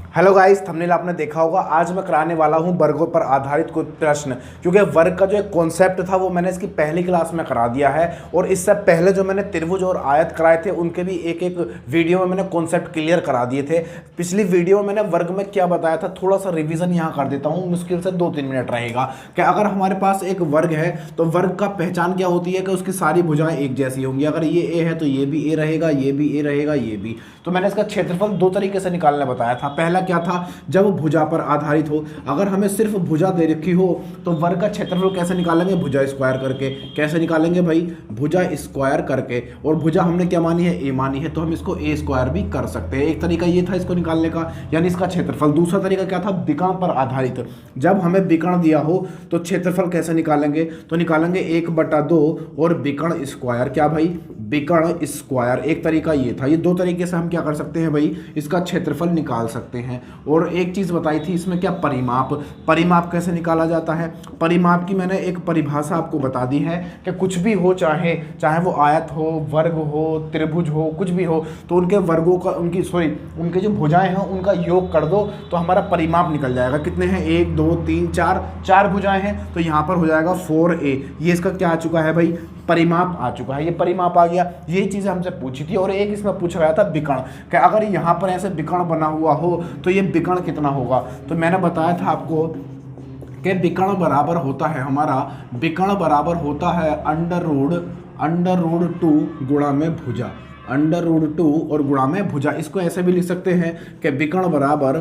Hello guys, thumbnail आपने देखा होगा। आज मैं कराने वाला हूं वर्गों पर आधारित कुछ प्रश्न, क्योंकि वर्ग का जो एक कॉन्सेप्ट था वो मैंने इसकी पहली क्लास में करा दिया है। और इससे पहले जो मैंने त्रिभुज और आयत कराए थे उनके भी एक एक वीडियो में मैंने कॉन्सेप्ट क्लियर करा दिए थे। पिछली वीडियो में मैंने वर्ग में क्या बताया था, थोड़ा सा रिविजन यहाँ कर देता हूँ। मुश्किल से 2-3 मिनट रहेगा कि अगर हमारे पास एक वर्ग है तो वर्ग का पहचान क्या होती है कि उसकी सारी भुजाएं एक जैसी होंगी। अगर ये ए है तो ये भी ए रहेगा, ये भी ए रहेगा, ये भी। तो मैंने इसका क्षेत्रफल 2 तरीके से निकालना बताया था। पहला क्या था, जब भुजा पर आधारित हो। अगर हमें सिर्फ भुजा दे रखी हो तो वर्ग का क्षेत्रफल कैसे निकालेंगे, भुजा स्क्वायर करके। कैसे निकालेंगे भाई, भुजा स्क्वायर करके। और भुजा हमने क्या मानी है, ए मानी है, तो हम इसको ए स्क्वायर भी कर सकते हैं। एक तरीका ये था इसको निकालने का, यानी इसका क्षेत्रफल। दूसरा तरीका क्या था, विकर्ण पर आधारित। जब हमें विकर्ण दिया हो तो क्षेत्रफल कैसे निकालेंगे, तो निकालेंगे 1/2 और विकर्ण स्क्वायर। क्या भाई, विकर्ण स्क्वायर। एक तरीका ये था। ये 2 तरीके से हम क्या कर सकते हैं भाई, इसका क्षेत्रफल निकाल सकते हैं। और एक चीज़ बताई थी इसमें, क्या, परिमाप। परिमाप कैसे निकाला जाता है, परिमाप की मैंने एक परिभाषा आपको बता दी है कि कुछ भी हो, चाहे वो आयत हो, वर्ग हो, त्रिभुज हो, कुछ भी हो, तो उनके वर्गों का उनके जो भुजाएं हैं उनका योग कर दो तो हमारा परिमाप निकल जाएगा। कितने हैं, 1 2 3 4 भुजाएं हैं, तो यहाँ पर हो जाएगा 4a। ये इसका क्या आ चुका है भाई, परिमाप आ चुका है। ये परिमाप आ गया। यही चीज़ हमसे पूछी थी। और एक इसमें पूछा गया था विकर्ण, कि अगर यहाँ पर ऐसे विकर्ण बना हुआ हो तो ये विकर्ण कितना होगा। तो मैंने बताया था आपको कि विकर्ण बराबर होता है हमारा, विकर्ण बराबर होता है अंडर रूट 2 गुणा में भुजा। अंडर रूट 2 और गुणा में भुजा। इसको ऐसे भी लिख सकते हैं कि विकर्ण बराबर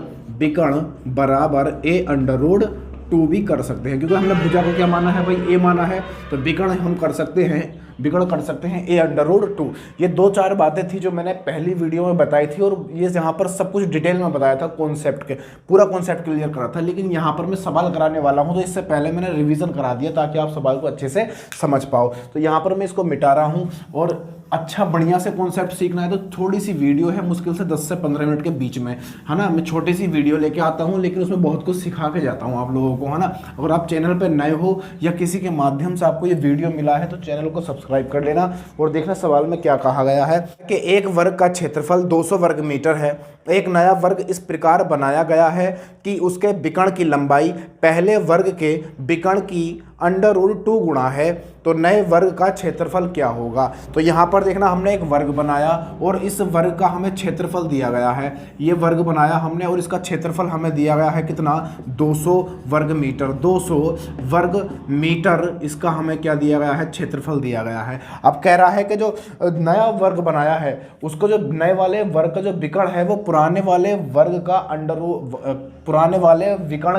a√2 भी कर सकते हैं, क्योंकि हमने भुजा को क्या माना है भाई, ए माना है। तो विकर्ण हम कर सकते हैं, विकर्ण कर सकते हैं a√2। ये 2-4 बातें थी जो मैंने पहली वीडियो में बताई थी, और ये यहाँ पर सब कुछ डिटेल में बताया था, कॉन्सेप्ट के पूरा कॉन्सेप्ट क्लियर करा था। लेकिन यहाँ पर मैं सवाल कराने वाला हूँ तो इससे पहले मैंने रिवीजन करा दिया ताकि आप सवाल को अच्छे से समझ पाओ। तो यहाँ पर मैं इसको मिटा रहा हूँ। और अच्छा बढ़िया से कॉन्सेप्ट सीखना है तो थोड़ी सी वीडियो है, मुश्किल से 10 से 15 मिनट के बीच में, है ना। मैं छोटी सी वीडियो लेके आता हूँ, लेकिन उसमें बहुत कुछ सिखा के जाता हूँ आप लोगों को, है ना। अगर आप चैनल पर नए हो या किसी के माध्यम से आपको ये वीडियो मिला है तो चैनल को सब्सक्राइब कर लेना। और देखना सवाल में क्या कहा गया है कि एक वर्ग का क्षेत्रफल 200 वर्ग मीटर है। एक नया वर्ग इस प्रकार बनाया गया है कि उसके विकर्ण की लंबाई पहले वर्ग के विकर्ण की अंडर√2 गुणा है, तो नए वर्ग का क्षेत्रफल क्या होगा। तो यहाँ पर देखना, हमने एक वर्ग बनाया और इस वर्ग का हमें क्षेत्रफल दिया गया है। ये वर्ग बनाया हमने और इसका क्षेत्रफल हमें दिया गया है कितना, 200 वर्ग मीटर। 200 वर्ग मीटर इसका हमें क्या दिया गया है, क्षेत्रफल दिया गया है। अब कह रहा है कि जो नया वर्ग बनाया है उसको, जो नए वाले वर्ग का जो विकर्ण है वो पुराने वाले विकर्ण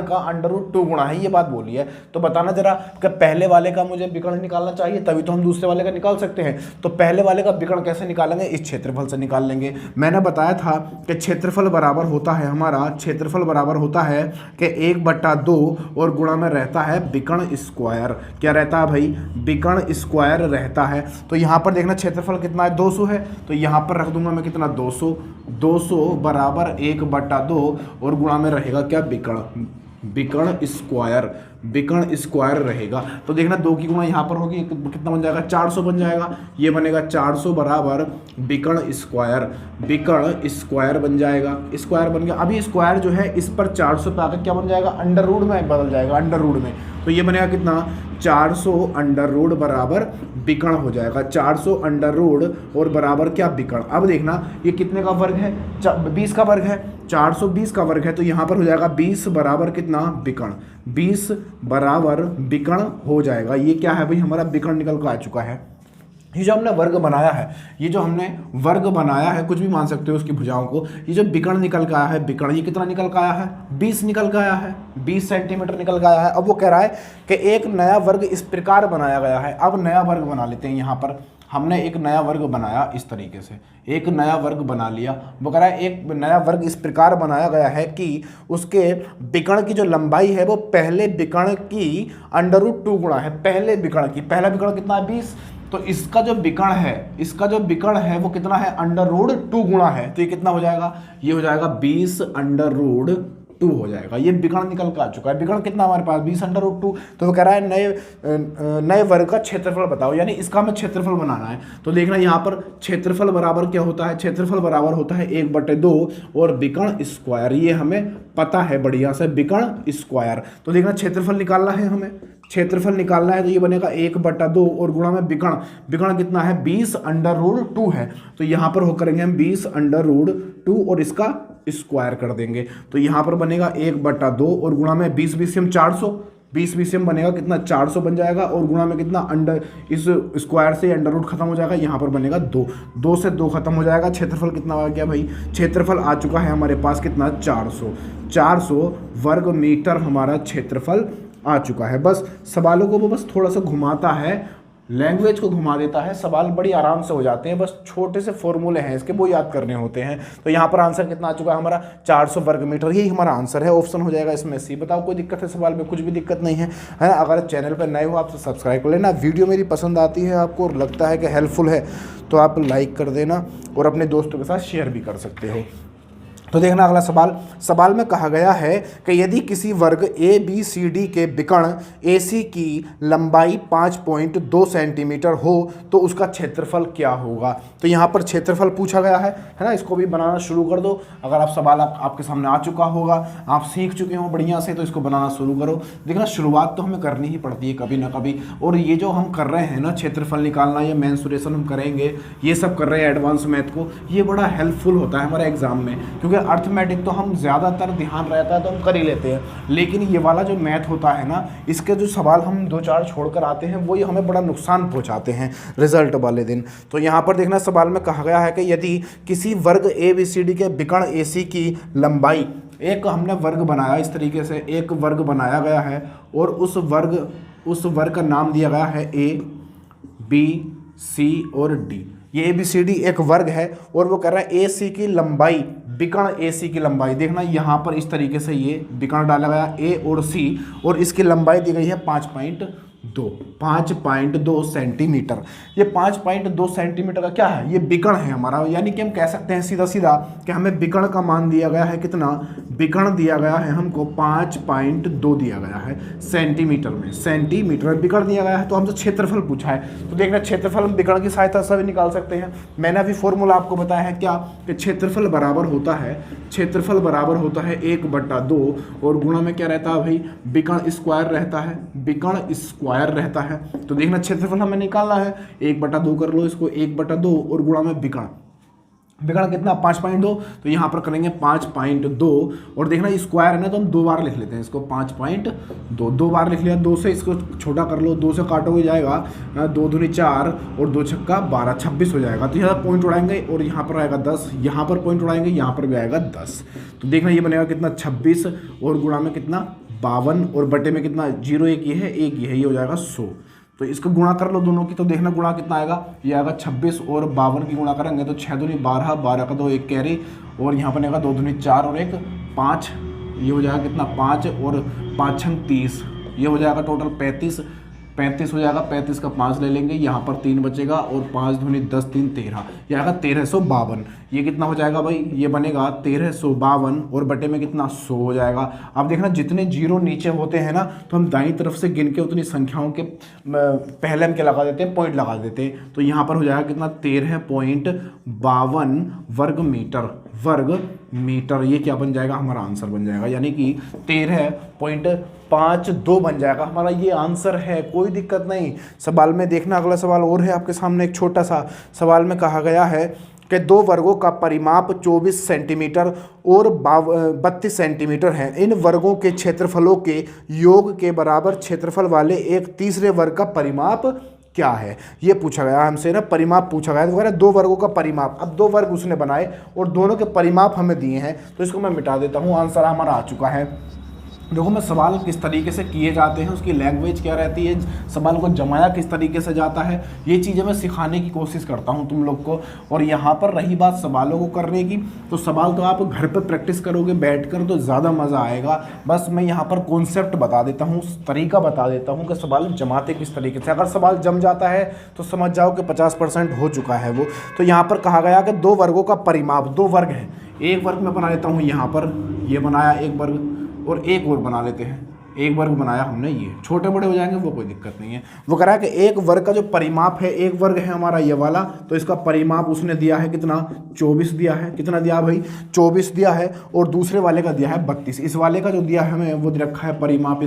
का अंडर√2 गुणा है। ये बात बोली है। तो बताना जरा कि पहले वाले का मुझे विकर्ण निकालना चाहिए, तभी तो हम दूसरे वाले का निकाल सकते हैं। तो पहले वाले का विकर्ण कैसे निकालेंगे, इस क्षेत्रफल से निकाल लेंगे। मैंने बताया था कि क्षेत्रफल बराबर होता है हमारा, क्षेत्रफल बराबर होता है कि 1/2 और गुणा में रहता है विकर्ण स्क्वायर। क्या रहता है भाई, विकर्ण स्क्वायर रहता है। तो यहाँ पर देखना क्षेत्रफल कितना है, 200 है, तो यहाँ पर रख दूंगा मैं कितना, 200 बराबर 1/2 और गुणा में रहेगा क्या, विकर्ण स्क्वायर रहेगा। तो देखना 2 की गुणा यहाँ पर होगी, कितना बन जाएगा, 400 बन जाएगा। ये बनेगा 400 बराबर विकर्ण स्क्वायर बन जाएगा। स्क्वायर बन गया। अभी स्क्वायर जो है इस पर 400 पे आकर क्या बन जाएगा, अंडर रूट में बदल जाएगा, अंडर रूट में। तो ये बनेगा कितना, 400 अंडर रूट बराबर विकर्ण हो जाएगा। 400 अंडर रूट और बराबर क्या, विकर्ण। अब देखना ये कितने का वर्ग है, 20 का वर्ग है, 420 का वर्ग है। तो यहाँ पर हो जाएगा 20 बराबर कितना, विकर्ण। 20 बराबर विकर्ण हो जाएगा। ये क्या है भाई, हमारा विकर्ण निकल कर आ चुका है। ये जो हमने वर्ग बनाया है, कुछ भी मान सकते हो उसकी भुजाओं को। ये जो विकर्ण निकल के आया है, विकर्ण ये कितना निकल के आया है, 20 निकल के आया है, 20 सेंटीमीटर निकल के आया है। अब वो कह रहा है कि एक नया वर्ग इस प्रकार बनाया गया है। अब नया वर्ग बना लेते हैं। यहाँ पर हमने एक नया वर्ग बनाया, इस तरीके से एक नया वर्ग बना लिया। वो कह रहा है एक नया वर्ग इस प्रकार बनाया गया है कि उसके विकर्ण की जो लंबाई है वो पहले विकर्ण की अंडर√2 गुणा है। पहले विकर्ण की, पहला विकर्ण कितना है, 20। तो इसका जो विकर्ण है वो कितना है, अंडर√2 गुणा है। तो ये कितना हो जाएगा, ये हो जाएगा 20 अंडर रूट 2 हो जाएगा। ये विकर्ण निकल कर आ चुका है। विकर्ण कितना हमारे पास 20√2। तो वो कह रहा है नए वर्ग का क्षेत्रफल बताओ, यानी इसका हमें क्षेत्रफल बनाना है। तो देखना यहाँ पर क्षेत्रफल बराबर क्या होता है, क्षेत्रफल बराबर होता है 1/2 और विकर्ण स्क्वायर। ये हमें पता है बढ़िया से, विकर्ण स्क्वायर। तो देखना क्षेत्रफल निकालना है हमें, क्षेत्रफल निकालना है तो ये बनेगा 1/2 और गुणा में विकर्ण। विकर्ण कितना है 20√2 है। तो यहाँ पर हो करेंगे हम 20√2 और इसका स्क्वायर कर देंगे। तो यहाँ पर बनेगा 1/2 और गुणा में 20 बीसीएम 400, 20 बीसीएम बनेगा कितना 400 बन जाएगा और गुणा में कितना अंडर, इस स्क्वायर से अंडर रूट खत्म हो जाएगा, यहाँ पर बनेगा 2, 2 से 2 खत्म हो जाएगा। क्षेत्रफल कितना आ गया भाई, क्षेत्रफल आ चुका है हमारे पास कितना 400 वर्ग मीटर हमारा क्षेत्रफल आ चुका है। बस सवालों को वो बस थोड़ा सा घुमाता है, लैंग्वेज को घुमा देता है, सवाल बड़ी आराम से हो जाते हैं। बस छोटे से फॉर्मूले हैं इसके, वो याद करने होते हैं। तो यहाँ पर आंसर कितना आ चुका है हमारा 400 वर्ग मीटर, यही हमारा आंसर है। ऑप्शन हो जाएगा इसमें सी। बताओ कोई दिक्कत है सवाल में? कुछ भी दिक्कत नहीं है, है ना। अगर चैनल पर नए हो आप तो सब्सक्राइब कर लेना। वीडियो मेरी पसंद आती है आपको और लगता है कि हेल्पफुल है तो आप लाइक कर देना और अपने दोस्तों के साथ शेयर भी कर सकते हो। तो देखना अगला सवाल में कहा गया है कि यदि किसी वर्ग ABCD के विकर्ण AC की लंबाई 5.2 सेंटीमीटर हो तो उसका क्षेत्रफल क्या होगा। तो यहाँ पर क्षेत्रफल पूछा गया है ना। इसको भी बनाना शुरू कर दो। अगर आप सवाल आपके सामने आ चुका होगा, आप सीख चुके हो बढ़िया से, तो इसको बनाना शुरू करो। देखना शुरुआत तो हमें करनी ही पड़ती है कभी ना कभी। और ये जो हम कर रहे हैं ना, क्षेत्रफल निकालना, ये मेंसुरेशन हम करेंगे, ये सब कर रहे हैं एडवांस मैथ को, ये बड़ा हेल्पफुल होता है हमारे एग्जाम में। क्योंकि अर्थमेटिक तो हम ज़्यादातर ध्यान रहता है तो हम कर ही लेते हैं, लेकिन ये वाला जो मैथ होता है ना, इसके जो सवाल हम 2-4 छोड़कर आते हैं वही हमें बड़ा नुकसान पहुंचाते हैं रिजल्ट वाले दिन। तो यहाँ पर देखना सवाल में कहा गया है कि यदि किसी वर्ग ABCD के विकर्ण AC की लंबाई, एक हमने वर्ग बनाया इस तरीके से, एक वर्ग बनाया गया है और उस वर्ग का नाम दिया गया है A, B, C और D। ये ABCD एक वर्ग है और वो कह रहा है AC की लंबाई, विकर्ण AC की लंबाई। देखना यहाँ पर इस तरीके से ये विकर्ण डाला गया A और C और इसकी लंबाई दी गई है 5.2 सेंटीमीटर। ये 5.2 सेंटीमीटर का क्या है, ये विकर्ण है हमारा। यानी कि हम कह सकते हैं सीधा सीधा कि हमें विकर्ण का मान दिया गया है कितना, विकर्ण दिया गया है हमको 5.2 दिया गया है सेंटीमीटर में, सेंटीमीटर में विकर्ण दिया गया है। तो हमसे क्षेत्रफल पूछा है, तो देखना क्षेत्रफल हम विकर्ण की सहायता से भी निकाल सकते हैं। मैंने अभी फॉर्मूला आपको बताया है क्या, कि क्षेत्रफल बराबर होता है 1/2 और गुणा में क्या रहता है भाई, विकर्ण स्क्वायर रहता है, विकर्ण स्क्वायर रहता है। तो देखना क्षेत्रफल हमें निकालना है, 1/2 कर लो इसको, 1/2 और गुणा में विकर्ण कितना 5.2। तो यहाँ पर करेंगे 5.2 और देखना स्क्वायर है ना, तो हम 2 बार लिख लेते हैं इसको, 5.2 2 बार लिख लिया। 2 से इसको छोटा कर लो, 2 से काटोगे जाएगा 2 दूनी 4 और 2 छक्का 12, 26 हो जाएगा। तो यहाँ पॉइंट उड़ाएंगे और यहाँ पर आएगा 10, यहाँ पर पॉइंट उड़ाएंगे, यहाँ पर भी आएगा 10। तो देखना ये बनेगा कितना 26 और गुणा में कितना 52 और बटे में कितना 0 एक ये है, एक ये है, ये हो जाएगा 100। तो इसको गुणा कर लो दोनों की, तो देखना गुणा कितना आएगा, ये आएगा 26 और 52 की गुणा करेंगे तो 6 दूनी 12, 12 का 2 एक कैरी और यहाँ पर आएगा 2 दूनी 4 और 1 5, ये हो जाएगा कितना 5 और 5 छंग 30, ये हो जाएगा टोटल 35 हो जाएगा। 35 का 5 ले लेंगे, यहाँ पर 3 बचेगा और 5 दूनी 10 3 13, ये आएगा 1352। ये कितना हो जाएगा भाई, ये बनेगा 1352 और बटे में कितना 100 हो जाएगा। अब देखना जितने जीरो नीचे होते हैं ना, तो हम दाईं तरफ से गिन के उतनी संख्याओं के पहले हम क्या लगा देते हैं, पॉइंट लगा देते हैं। तो यहाँ पर हो जाएगा कितना 13.52 वर्ग मीटर। ये क्या बन जाएगा, हमारा आंसर बन जाएगा, यानी कि 13.52 बन जाएगा हमारा, ये आंसर है। कोई दिक्कत नहीं। सवाल में देखना अगला सवाल और है आपके सामने, एक छोटा सा सवाल में कहा गया है कि 2 वर्गों का परिमाप 24 सेंटीमीटर और 32 सेंटीमीटर है। इन वर्गों के क्षेत्रफलों के योग के बराबर क्षेत्रफल वाले एक तीसरे वर्ग का परिमाप क्या है। ये पूछा गया हमसे ना, परिमाप पूछा गया। तो कह रहा है 2 वर्गों का परिमाप। अब 2 वर्ग उसने बनाए और दोनों के परिमाप हमें दिए हैं, तो इसको मैं मिटा देता हूँ। आंसर हमारा आ चुका है देखो मैं सवाल किस तरीके से किए जाते हैं, उसकी लैंग्वेज क्या रहती है, सवाल को जमाया किस तरीके से जाता है, ये चीज़ें मैं सिखाने की कोशिश करता हूँ तुम लोग को। और यहाँ पर रही बात सवालों को करने की, तो सवाल तो आप घर पर प्रैक्टिस करोगे बैठकर तो ज़्यादा मज़ा आएगा। बस मैं यहाँ पर कॉन्सेप्ट बता देता हूँ, तरीका बता देता हूँ कि सवाल जमाते किस तरीके से। अगर सवाल जम जाता है तो समझ जाओ कि 50% हो चुका है वो। तो यहाँ पर कहा गया कि दो वर्गों का परिमाप, दो वर्ग हैं, एक वर्ग मैं बना लेता हूँ यहाँ पर, ये बनाया एक वर्ग, और एक और बना लेते हैं, एक वर्ग बनाया हमने, ये छोटे बड़े हो जाएंगे वो कोई दिक्कत नहीं है। वो कह रहा है कि एक वर्ग का जो परिमाप है, एक वर्ग है हमारा ये वाला, तो इसका परिमाप उसने दिया है कितना, 24 दिया है। कितना दिया भाई, 24 दिया है। और दूसरे वाले का दिया है 32। इस वाले का जो दिया है हमें वो दे रखा है परिमाप,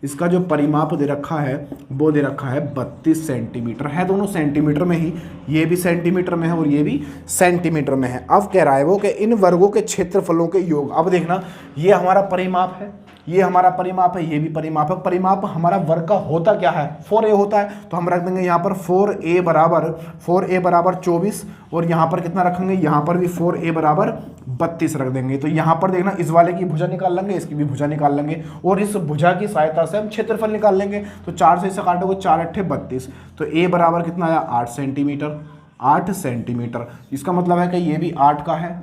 इसका जो परिमाप दे रखा है वो दे रखा है 32 सेंटीमीटर है। दोनों सेंटीमीटर में ही, ये भी सेंटीमीटर में है और ये भी सेंटीमीटर में है। अब कह रहा है वो कि इन वर्गों के क्षेत्रफलों के योग। अब देखना, ये हमारा परिमाप है, ये हमारा परिमाप है, ये भी परिमाप है। परिमाप हमारा वर्ग का होता क्या है, 4a होता है, तो हम रख देंगे यहाँ पर 4a बराबर 24, और यहाँ पर कितना रखेंगे, यहाँ पर भी 4a बराबर 32 रख देंगे। तो यहाँ पर देखना, इस वाले की भुजा निकाल लेंगे, इसकी भी भुजा निकाल लेंगे, और इस भुजा की सहायता से हम क्षेत्रफल निकाल लेंगे। तो 4 से इसे काटोगे, 4 अट्ठे 32, तो a बराबर कितना आया, 8 सेंटीमीटर, 8 सेंटीमीटर। इसका मतलब है कि ये भी 8 का है,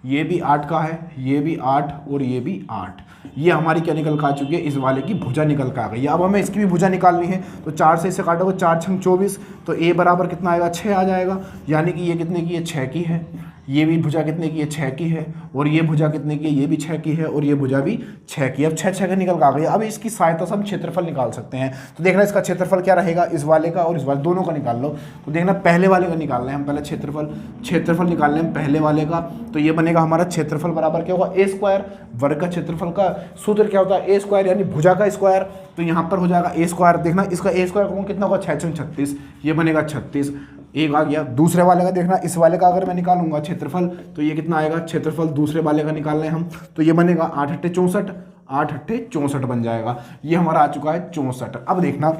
ये भी 8 का है, ये भी 8 और ये भी 8। ये हमारी क्या निकल कर आ चुकी है, इस वाले की भुजा निकल कर आ गई। अब हमें इसकी भी भुजा निकालनी है, तो 4 से इसे काटोगे, 4 छंग 24, तो a बराबर कितना आएगा, 6 आ जाएगा। यानी कि ये कितने की है, 6 की है। ये भी भुजा कितने की है, 6 की है। और ये भुजा कितने की है, ये भी 6 की है। और ये भुजा भी 6 की है। अब 6 का निकल कर आ गई। अब इसकी सहायता से हम क्षेत्रफल निकाल सकते हैं। तो देखना इसका क्षेत्रफल क्या रहेगा, इस वाले का और इस वाले दोनों का निकाल लो। तो देखना पहले वाले का निकालना है हम, पहले क्षेत्रफल निकालना है पहले वाले का। तो ये बनेगा हमारा क्षेत्रफल बराबर क्या होगा, a स्क्वायर। वर्ग का क्षेत्रफल का सूत्र क्या होता है, a स्क्वायर, यानी भुजा का स्क्वायर। तो यहाँ पर हो जाएगा a स्क्वायर। देखना इसका a स्क्वायर कितना होगा, 6 छंग 36, ये बनेगा 36, एक आ गया। दूसरे वाले का देखना, इस वाले का अगर मैं निकालूंगा क्षेत्रफल, तो ये कितना आएगा, क्षेत्रफल दूसरे वाले का निकालना है हम, तो ये बनेगा 8 अट्ठे 64, 8 अट्ठे 64 बन जाएगा। ये हमारा आ चुका है 64। अब देखना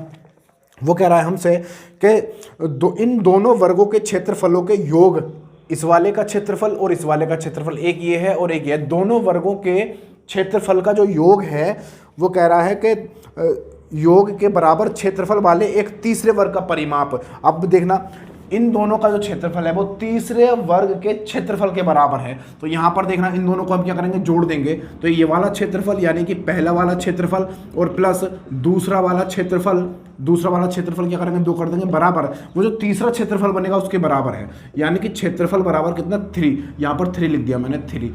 वो कह रहा है हमसे कि इन दोनों वर्गों के क्षेत्रफलों के योग, इस वाले का क्षेत्रफल और इस वाले का क्षेत्रफल, एक ये है और एक ये है, दोनों वर्गों के क्षेत्रफल का जो योग है वो कह रहा है कि योग के बराबर क्षेत्रफल वाले एक तीसरे वर्ग का परिमाप। अब देखना, इन दोनों का जो क्षेत्रफल है वो तीसरे वर्ग के क्षेत्रफल के बराबर है। तो यहाँ पर देखना, इन दोनों को हम क्या करेंगे, जोड़ देंगे। तो ये वाला क्षेत्रफल यानी कि पहला वाला क्षेत्रफल और प्लस दूसरा वाला क्षेत्रफल क्या करेंगे, 2 कर देंगे बराबर, वो जो तीसरा क्षेत्रफल बनेगा उसके बराबर है। यानी कि क्षेत्रफल बराबर कितना, 3। यहाँ पर 3 लिख दिया मैंने, 3।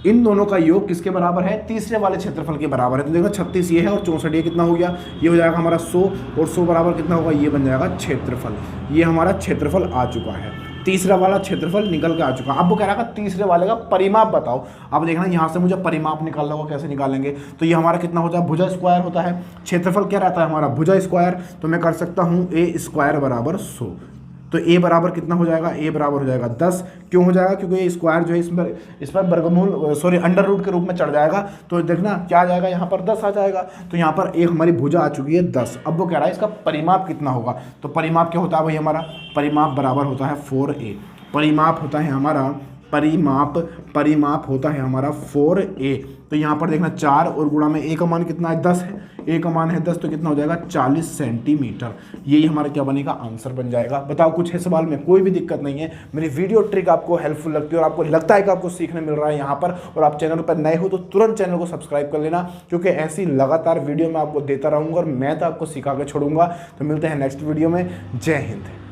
इन दोनों का योग किसके बराबर है, तीसरे वाले क्षेत्रफल के बराबर है। तो देखो 36 ये है और 64 ये कितना हो गया, ये हो जाएगा हमारा 100, और 100 बराबर कितना होगा, ये बन जाएगा क्षेत्रफल। ये हमारा क्षेत्रफल आ चुका है, तीसरा वाला क्षेत्रफल निकल के आ चुका। अब वो कह रहा है तीसरे वाले का परिमाप बताओ। अब देखना यहाँ से मुझे परिमाप निकालना होगा, कैसे निकालेंगे, तो ये हमारा कितना होता है, भुजा स्क्वायर होता है। क्षेत्रफल क्या रहता है हमारा, भुजा स्क्वायर। तो मैं कर सकता हूँ a स्क्वायर बराबर 100। तो a बराबर कितना हो जाएगा, a बराबर हो जाएगा 10। क्यों हो जाएगा, क्योंकि ये स्क्वायर जो है इस पर वर्गमूल अंडर रूट के रूप में चढ़ जाएगा। तो देखना क्या आ जाएगा, यहाँ पर 10 आ जाएगा। तो यहाँ पर एक हमारी भुजा आ चुकी है 10। अब वो कह रहा है इसका परिमाप कितना होगा। तो परिमाप क्या होता है भाई, हमारा परिमाप बराबर होता है 4a। परिमाप होता है हमारा परिमाप होता है हमारा 4a। तो यहाँ पर देखना 4 और गुणा में a का मान कितना है, 10 है। a का मान है 10, तो कितना हो जाएगा, 40 सेंटीमीटर। यही हमारा क्या बनेगा, आंसर बन जाएगा। बताओ कुछ है सवाल में, कोई भी दिक्कत नहीं है। मेरी वीडियो ट्रिक आपको हेल्पफुल लगती है और आपको लगता है कि आपको सीखने मिल रहा है यहाँ पर, और आप चैनल पर नए हो तो तुरंत चैनल को सब्सक्राइब कर लेना, क्योंकि ऐसी लगातार वीडियो मैं आपको देता रहूँगा और मैं तो आपको सिखा के छोड़ूंगा। तो मिलते हैं नेक्स्ट वीडियो में। जय हिंद।